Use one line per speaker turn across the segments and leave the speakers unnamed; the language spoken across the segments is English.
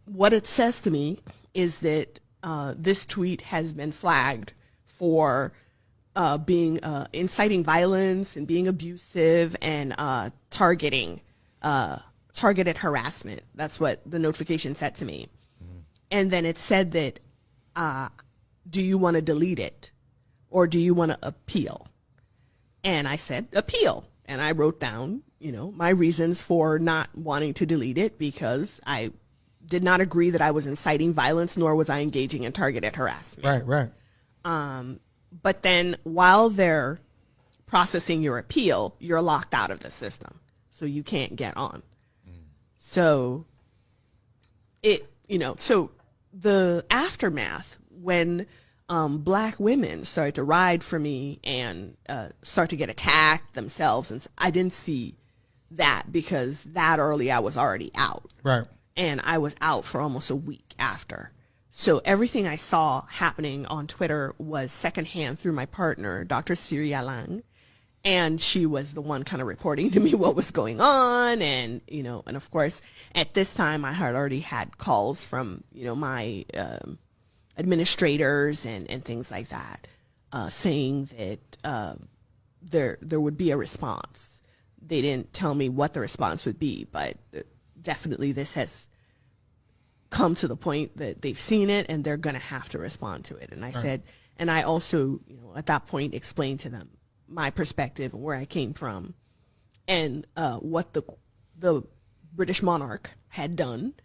what it says to me is that this tweet has been flagged for being inciting violence and being abusive and targeted harassment. That's what the notification said to me. And then it said that, do you want to delete it or do you want to appeal? And I said, appeal. And I wrote down, my reasons for not wanting to delete it, because I did not agree that I was inciting violence, nor was I engaging in targeted harassment.
Right.
But then while they're processing your appeal, you're locked out of the system. So you can't get on. So so the aftermath, when Black women started to ride for me and start to get attacked themselves, and I didn't see that, because that early I was already out.
Right.
And I was out for almost a week after. So everything I saw happening on Twitter was secondhand through my partner, Dr. Syria Lang. And she was the one kind of reporting to me what was going on. And, and of course, at this time, I had already had calls from, my administrators and things like that, saying that there would be a response. They didn't tell me what the response would be, but definitely this has come to the point that they've seen it and they're going to have to respond to it. And I said, and I also, at that point explained to them my perspective and where I came from, and what the British monarch had done,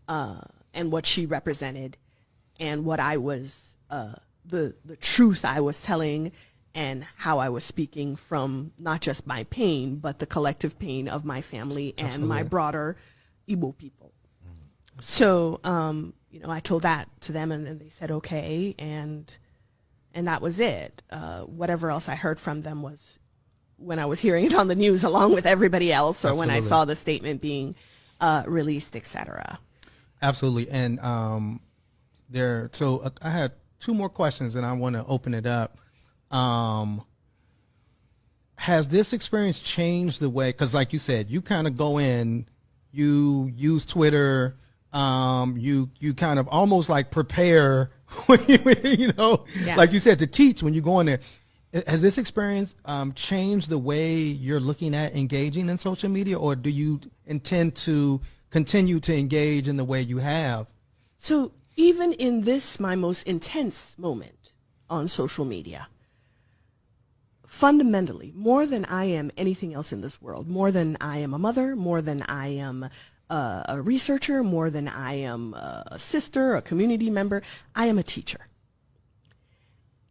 and what she represented, and what I was, the truth I was telling, and how I was speaking from not just my pain, but the collective pain of my family and
Absolutely.
my broader Igbo people. So, I told that to them, and then they said, okay, and that was it. Whatever else I heard from them was when I was hearing it on the news along with everybody else, or
Absolutely.
when I saw the statement being released, etc.
Absolutely. And so I had two more questions, and I want to open it up. Has this experience changed the way, because like you said, you kind of go in, you use Twitter, you kind of almost like prepare, like you said, to teach when you go in there. Has this experience changed the way you're looking at engaging in social media, or do you intend to continue to engage in the way you have?
So even in this, my most intense moment on social media, fundamentally, more than I am anything else in this world, more than I am a mother, more than I am a researcher, more than I am a sister, a community member, I am a teacher.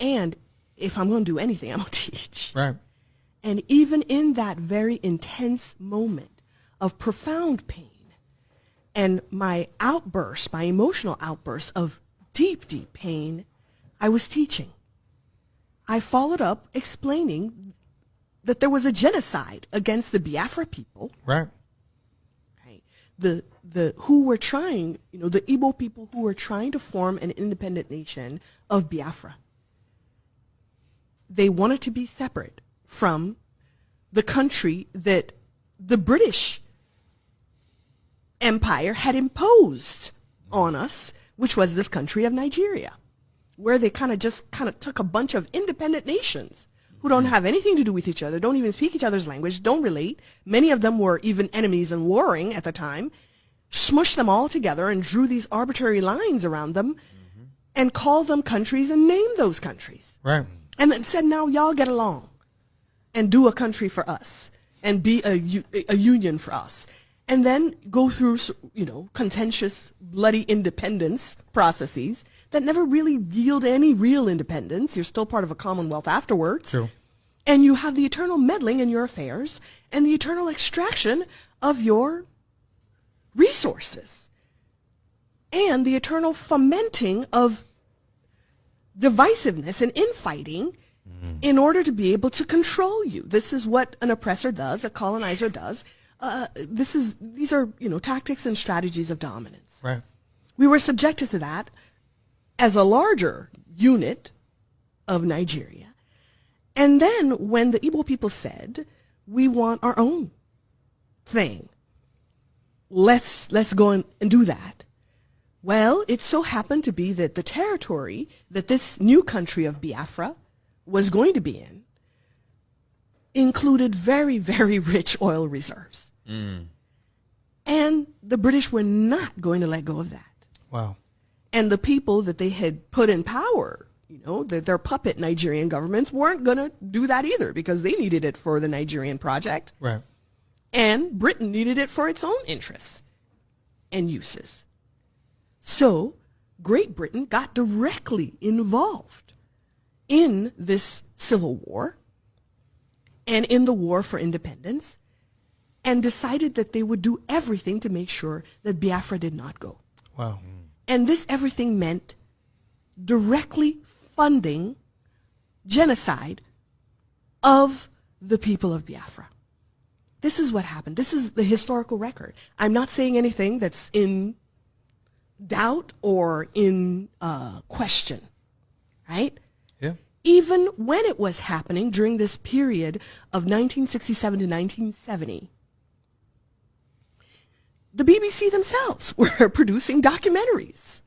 And if I'm going to do anything, I'm going to teach.
Right.
And even in that very intense moment of profound pain and my outburst, my emotional outburst of deep, deep pain, I was teaching. I followed up explaining that there was a genocide against the Biafra people.
Right.
Right. The who were trying, the Igbo people who were trying to form an independent nation of Biafra. They wanted to be separate from the country that the British Empire had imposed on us, which was this country of Nigeria, where they kind of took a bunch of independent nations who don't have anything to do with each other, don't even speak each other's language, don't relate. Many of them were even enemies and warring at the time, smushed them all together and drew these arbitrary lines around them and called them countries and named those countries.
Right.
And then said, now y'all get along and do a country for us and be a union for us. And then go through, contentious, bloody independence processes that never really yield any real independence. You're still part of a commonwealth afterwards.
True.
And you have the eternal meddling in your affairs and the eternal extraction of your resources and the eternal fomenting of divisiveness and infighting in order to be able to control you. This is what an oppressor does, a colonizer does. These are tactics and strategies of dominance.
Right.
We were subjected to that as a larger unit of Nigeria. And then when the Igbo people said, we want our own thing, let's go and do that, Well, it so happened to be that the territory that this new country of Biafra was going to be in included very, very rich oil reserves. And the British were not going to let go of that.
Wow.
And the people that they had put in power, you know, their puppet Nigerian governments weren't going to do that either, because they needed it for the Nigerian project.
Right.
And Britain needed it for its own interests and uses. So Great Britain got directly involved in this civil war and in the war for independence, and decided that they would do everything to make sure that Biafra did not go.
Wow.
And this everything meant directly funding genocide of the people of Biafra. This is what happened. This is the historical record. I'm not saying anything that's in doubt or in question, right?
Yeah.
Even when it was happening during this period of 1967 to 1970, the BBC themselves were producing documentaries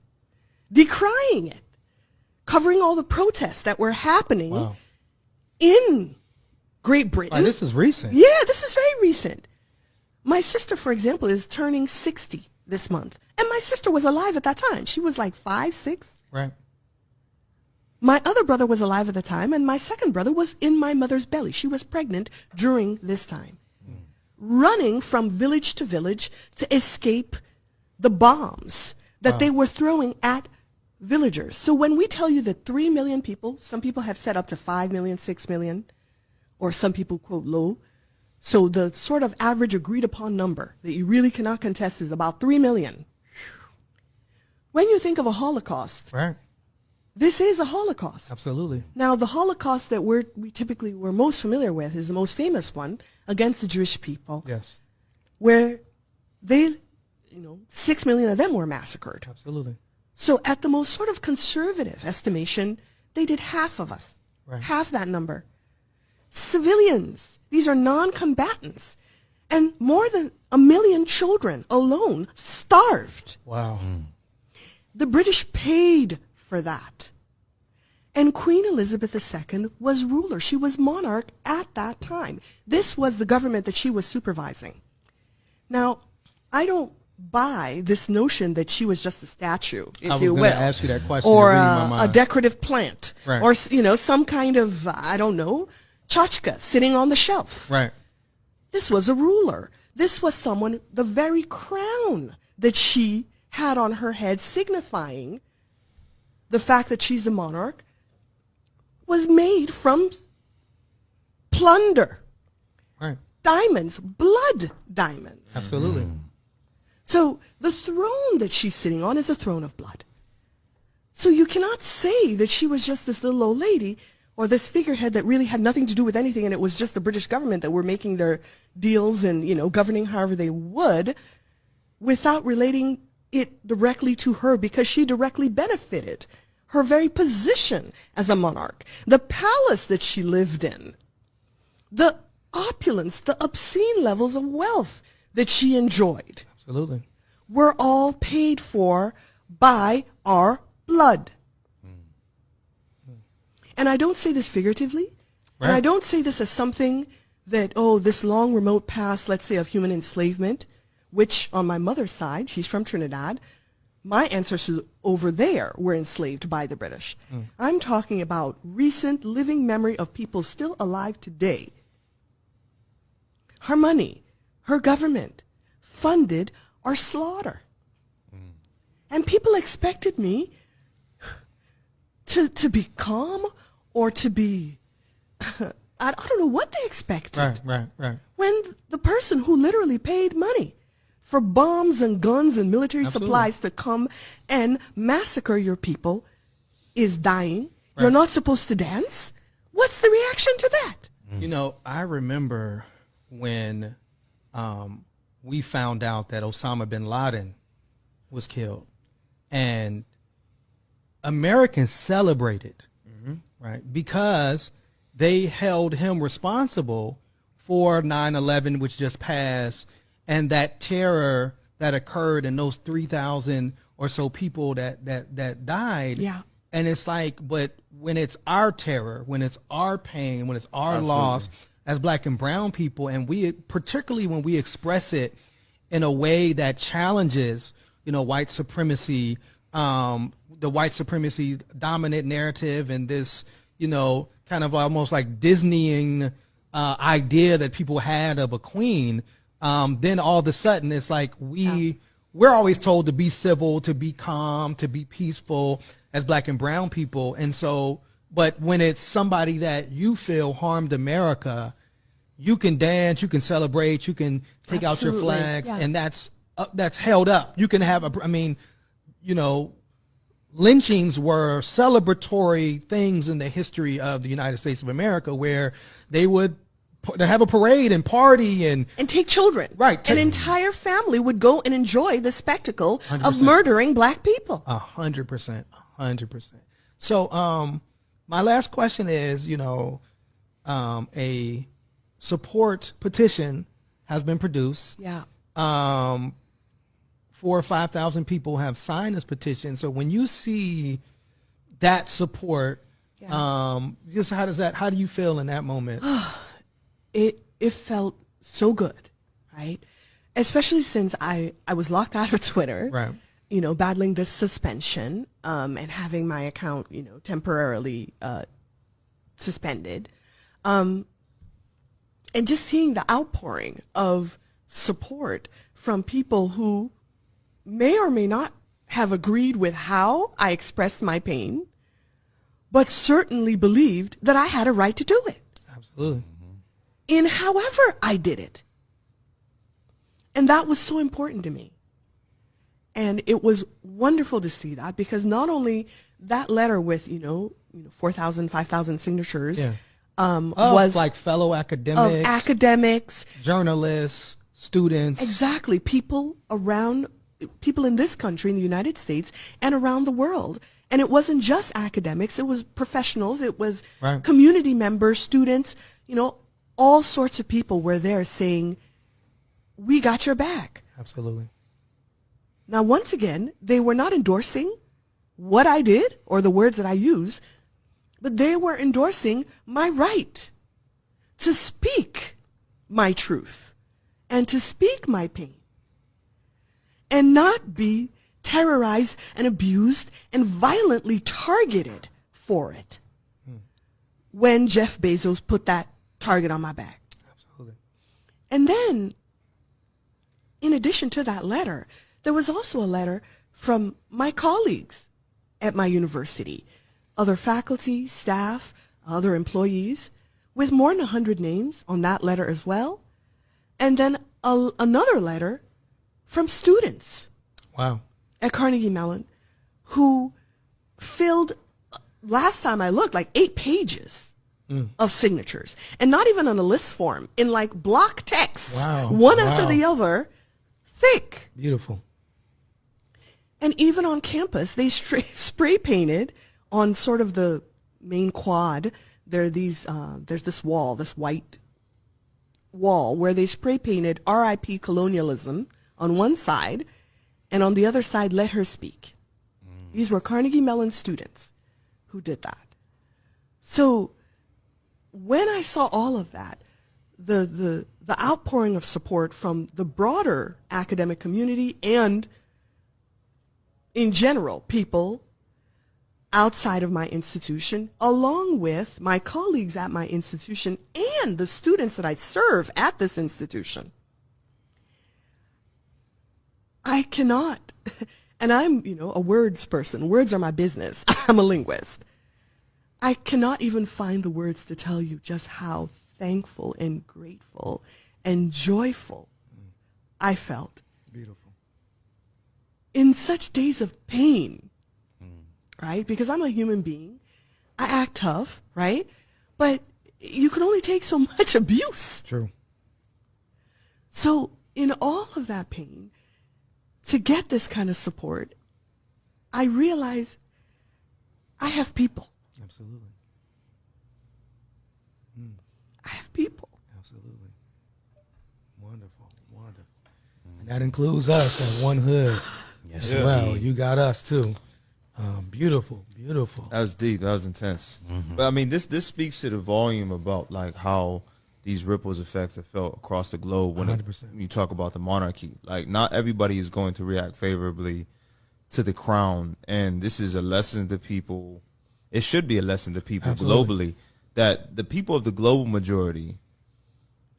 decrying it, covering all the protests that were happening
Wow.
in Great Britain.
This is recent.
Yeah, this is very recent. My sister, for example, is turning 60 this month. And my sister was alive at that time. She was like 5, 6.
Right.
My other brother was alive at the time, and my second brother was in my mother's belly. She was pregnant during this time, running from village to village to escape the bombs that they were throwing at villagers. So when we tell you that 3 million people, some people have said up to 5 million, 6 million, or some people quote low. So the sort of average agreed upon number that you really cannot contest is about 3 million. When you think of a Holocaust,
Right.
this is a Holocaust.
Absolutely.
Now, the Holocaust that we typically were most familiar with is the most famous one against the Jewish people,
Yes.
where 6 million of them were massacred.
Absolutely.
So at the most sort of conservative estimation, they did half of us,
Right.
half that number. Civilians, these are non-combatants, and more than 1 million children alone starved.
Wow.
The British paid for that. And Queen Elizabeth II was ruler. She was monarch at that time. This was the government that she was supervising. Now, I don't buy this notion that she was just a statue, if you will.
I was going to ask you that question.
Or
You're reading my
a
mind.
decorative plant.
Right.
Or, some kind of, I don't know, tchotchke sitting on the shelf.
Right.
This was a ruler. This was someone, the very crown that she had on her head, signifying the fact that she's a monarch, was made from plunder,
Right.
diamonds, blood diamonds.
Absolutely.
So the throne that she's sitting on is a throne of blood. So you cannot say that she was just this little old lady or this figurehead that really had nothing to do with anything, and it was just the British government that were making their deals and, governing however they would, without relating it directly to her, because she directly benefited her very position as a monarch, the palace that she lived in, the opulence, the obscene levels of wealth that she enjoyed
Absolutely.
were all paid for by our blood. And I don't say this figuratively, and I
Right.
don't say this as something that, this long remote past, let's say, of human enslavement, which on my mother's side, she's from Trinidad, my ancestors over there were enslaved by the British. I'm talking about recent living memory of people still alive today. Her money, her government funded our slaughter. And people expected me to be calm or to be, I don't know what they expected.
Right.
When the person who literally paid money for bombs and guns and military
Absolutely.
supplies to come and massacre your people is dying.
Right.
You're not supposed to dance. What's the reaction to that?
I remember when we found out that Osama bin Laden was killed, and Americans celebrated, right? Because they held him responsible for 9/11, which just passed, and that terror that occurred, and those 3,000 or so people that died.
Yeah.
And it's like, but when it's our terror, when it's our pain, when it's our
Absolutely.
loss as Black and brown people, and we, particularly when we express it in a way that challenges, white supremacy, the white supremacy dominant narrative, and this, kind of almost like Disneying idea that people had of a queen, then all of a sudden it's like we're always told to be civil, to be calm, to be peaceful as Black and brown people. And so, but when it's somebody that you feel harmed America, you can dance, you can celebrate, you can take out your
Absolutely.
flags,
Yeah.
and that's held up. You can have lynchings were celebratory things in the history of the United States of America, where they would have a parade and party and
take children.
Right.
An entire family would go and enjoy the spectacle
100%.
of murdering Black people.
100%. So, my last question is, a support petition has been produced.
Yeah.
4,000 or 5,000 people have signed this petition. So when you see that support, just how do you feel in that moment?
It felt so good, right? Especially since I was locked out of Twitter,
Right.
Battling this suspension, and having my account, temporarily suspended. And just seeing the outpouring of support from people who may or may not have agreed with how I expressed my pain, but certainly believed that I had a right to do it.
Absolutely.
In however I did it. And that was so important to me. And it was wonderful to see that, because not only that letter with, 4,000, 5,000 signatures, was
like fellow
of
academics,
academics,
journalists, students.
exactly, people in this country, in the United States, and around the world. And it wasn't just academics, it was professionals, it was
Right.
community members, students, all sorts of people were there saying, we got your back.
Absolutely.
Now, once again, they were not endorsing what I did or the words that I use, but they were endorsing my right to speak my truth and to speak my pain and not be terrorized and abused and violently targeted for it when Jeff Bezos put that target on my back.
Absolutely.
And then, in addition to that letter, there was also a letter from my colleagues at my university, other faculty, staff, other employees, with more than 100 names on that letter as well. And then another letter from students
Wow.
at Carnegie Mellon who filled, last time I looked, like 8 pages of signatures, and not even on a list form, in like block text,
Wow.
one after
Wow.
the other, thick.
Beautiful.
And even on campus, they spray painted on sort of the main quad. There's this wall, this white wall, where they spray painted RIP colonialism on one side, and on the other side, let her speak. These were Carnegie Mellon students who did that. So when I saw all of that, the outpouring of support from the broader academic community and, in general, people outside of my institution, along with my colleagues at my institution and the students that I serve at this institution, I cannot, and I'm, a words person. Words are my business. I'm a linguist. I cannot even find the words to tell you just how thankful and grateful and joyful I felt.
Beautiful.
In such days of pain, right? Because I'm a human being. I act tough, right? But you can only take so much abuse.
True.
So in all of that pain, to get this kind of support, I realize I have people.
Absolutely.
I have people.
Absolutely. Wonderful. Wonderful. And that includes us at One Hood. Yes, well, you got us too. Beautiful.
That was deep. That was intense. But I mean, this speaks to the volume about like how these ripples effects are felt across the globe when you talk about the monarchy. Like, not everybody is going to react favorably to the crown, and this is a lesson to people. It should be a lesson to people globally that the people of the global majority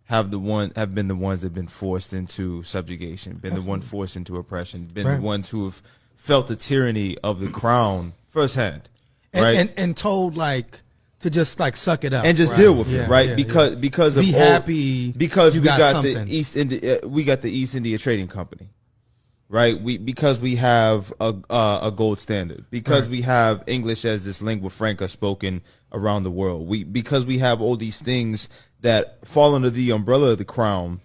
have been the ones that have been forced into subjugation, been the one forced into oppression, been the ones who have felt the tyranny of the crown firsthand, right?
And told like to just like suck it up
and just deal with it, right? Because of
be happy
because
you
we got
something.
the East India Trading Company, right? Because we have a gold standard, because we have English as this lingua franca spoken around the world. Because we have all these things that fall under the umbrella of the crown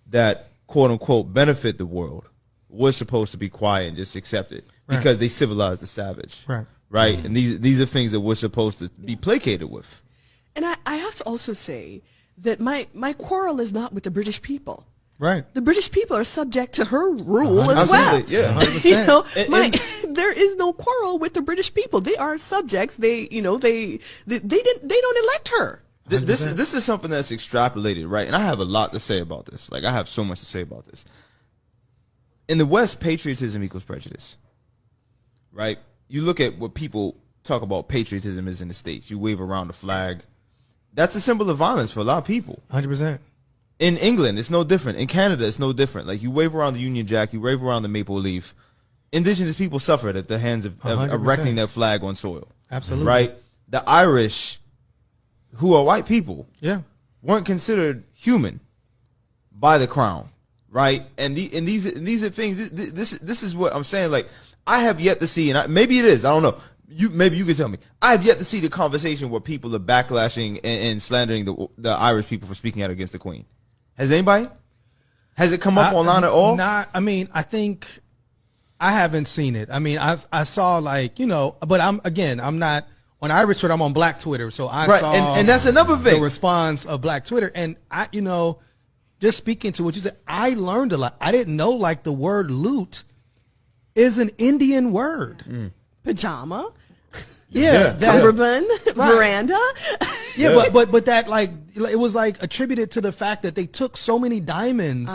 that quote unquote benefit the world. We're supposed to be quiet and just accept it because they civilize the savage, right? And these are things that we're supposed to be placated with.
And I have to also say that my quarrel is not with the British people.
Right.
The British people are subject to her rule as well.
Yeah.
100%.
You know, there is no quarrel with the British people. They are subjects. They don't elect her.
This is something that's extrapolated, right? And I have a lot to say about this. Like, I have so much to say about this. In the West, patriotism equals prejudice, right? You look at what people talk about patriotism is in the States. You wave around the flag. That's a symbol of violence for a lot of people.
100%.
In England, it's no different. In Canada, it's no different. Like, you wave around the Union Jack, you wave around the maple leaf. Indigenous people suffered at the hands of erecting that flag on soil.
Absolutely.
Right? The Irish, who are white people,
weren't
considered human by the crown. Right, and these are things. This is what I'm saying. Like, I have yet to see, and maybe it is. I don't know. Maybe you can tell me. I have yet to see the conversation where people are backlashing and slandering the Irish people for speaking out against the Queen. Has anybody? Has it come up online at all?
I mean, I think I haven't seen it. I mean, I saw like, you know, but I'm not on Irish Twitter. I'm on Black Twitter, so I saw
and that's another thing.
The response of Black Twitter, and just speaking to what you said, I learned a lot. I didn't know like the word loot is an Indian word.
Pajama.
Cummerbund,
veranda.
But that like it was like attributed to the fact that they took so many diamonds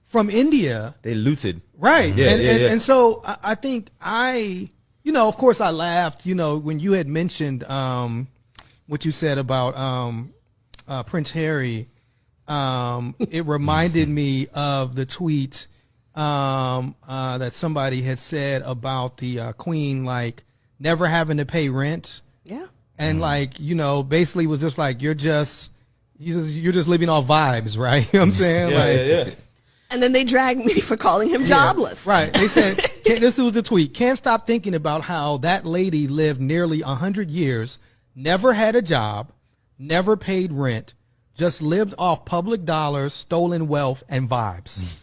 from India.
They looted.
Right. And so I think of course I laughed, when you had mentioned what you said about Prince Harry. It reminded me of the tweet that somebody had said about the Queen, like never having to pay rent.
Yeah.
And like, basically was just like, you're just living off vibes, right? You know what I'm saying?
And then they dragged me for calling him jobless.
Right. They said, this was the tweet. Can't stop thinking about how that lady lived nearly 100 years, never had a job, never paid rent, just lived off public dollars, stolen wealth, and vibes.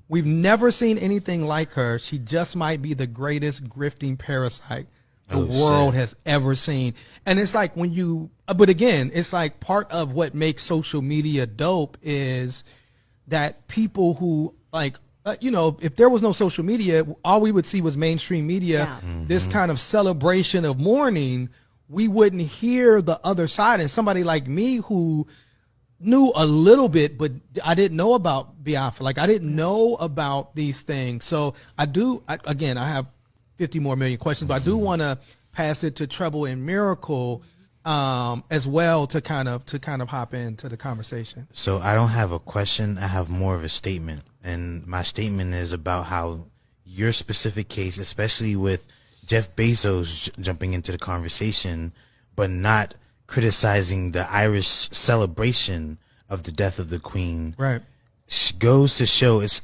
We've never seen anything like her. She just might be the greatest grifting parasite the world has ever seen. And it's like but again, it's like part of what makes social media dope is that people who like, if there was no social media, all we would see was mainstream media, this kind of celebration of mourning, we wouldn't hear the other side. And somebody like me who knew a little bit, but I didn't know about Biafra. Like I didn't know about these things. So I have 50 more million questions, but I do want to pass it to Treble and Miracle as well to kind of hop into the conversation.
So I don't have a question. I have more of a statement. And my statement is about how your specific case, especially with Jeff Bezos jumping into the conversation, but not criticizing the Irish celebration of the death of the Queen,
right,
goes to show it's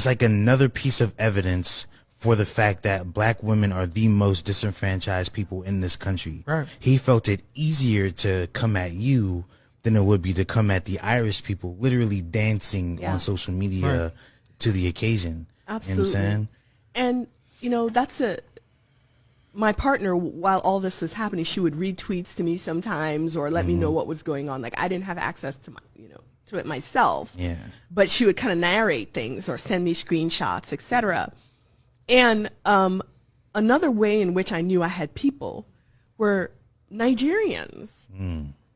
like another piece of evidence for the fact that black women are the most disenfranchised people in this country.
Right.
He felt it easier to come at you than it would be to come at the Irish people, literally dancing on social media to the occasion.
Absolutely.
You know what I'm saying?
And that's my partner, while all this was happening, she would read tweets to me sometimes or let me know what was going on. Like I didn't have access to to it myself.
Yeah.
But she would kind of narrate things or send me screenshots, etc. And another way in which I knew I had people were Nigerians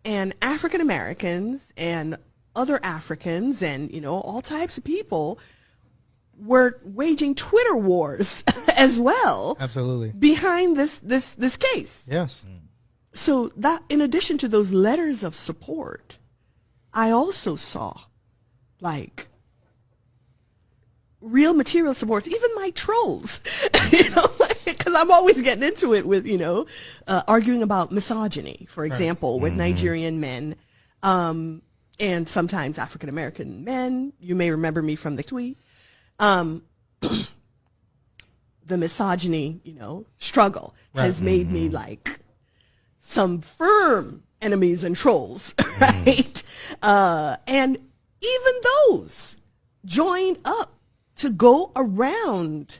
and African Americans and other Africans and, you know, all types of people were waging Twitter wars as well.
Absolutely.
Behind this case.
Yes.
So that, in addition to those letters of support, I also saw like real material supports, even my trolls, you know, because I'm always getting into it with, you know, arguing about misogyny, for example, with Nigerian men, and sometimes African American men. You may remember me from the tweet. The misogyny, you know, struggle has made me like some firm enemies and trolls, right? And even those joined up to go around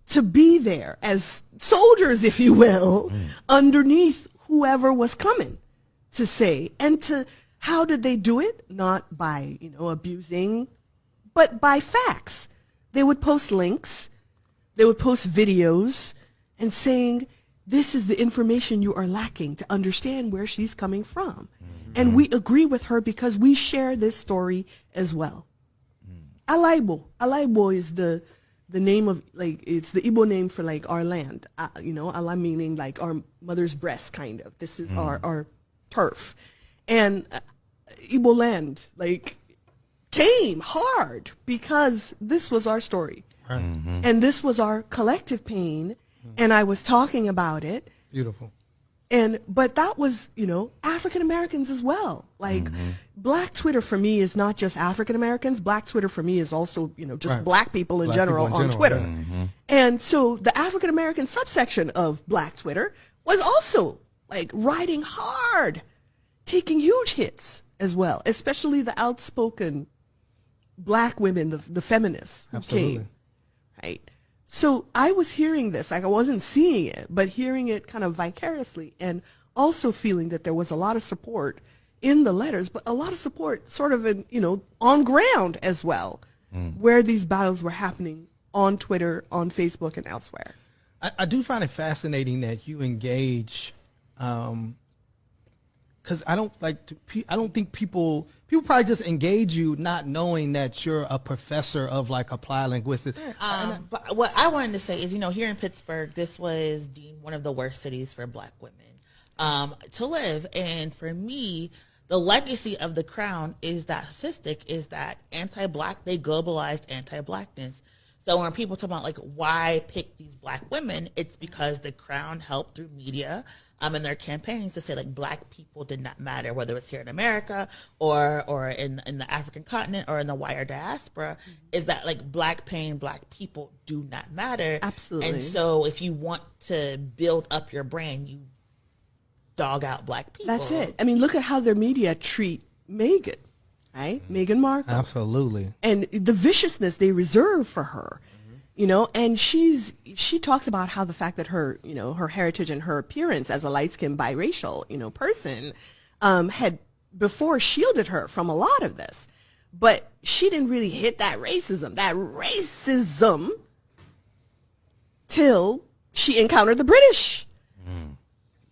to be there as soldiers, if you will, underneath whoever was coming to say. And to how did they do it? Not by, you know, abusing, but by facts. They would post links, they would post videos and saying, this is the information you are lacking to understand where she's coming from. And we agree with her because we share this story as well. Alaibo. Alaibo is the name of, like, it's the Igbo name for like our land. You know, Ala meaning like our mother's breast, kind of. This is our turf. And Igbo land, like, came hard because this was our story. And this was our collective pain. And I was talking about it.
Beautiful.
But that was, you know, African Americans as well. Like, Black Twitter for me is not just African Americans. Black Twitter for me is also, you know, just Black people in general on Twitter. And so the African American subsection of Black Twitter was also like riding hard, taking huge hits as well, especially the outspoken Black women, the feminists who came, right? So I was hearing this, like I wasn't seeing it, but hearing it kind of vicariously, and also feeling that there was a lot of support in the letters, but a lot of support sort of in, you know, on ground as well, where these battles were happening on Twitter, on Facebook, and elsewhere.
I do find it fascinating that you engage, because I don't think people probably just engage you not knowing that you're a professor of like applied linguistics.
But what I wanted to say is, you know, here in Pittsburgh, this was deemed one of the worst cities for Black women to live. And for me, the legacy of the Crown is that statistic is that anti-Black, they globalized anti-Blackness. So when people talk about like why pick these Black women, it's because the Crown helped through media in their campaigns to say like Black people did not matter, whether it's here in America or in the African continent or in the wider diaspora, is that like Black pain, Black people do not matter.
Absolutely.
And so if you want to build up your brand, you dog out Black people.
That's it. I mean, look at how their media treat Meghan, right? Meghan Markle.
Absolutely.
And the viciousness they reserve for her. You know, and she talks about how the fact that her, you know, her heritage and her appearance as a light-skinned biracial, you know, person, had before shielded her from a lot of this. But she didn't really hit that racism till she encountered the British.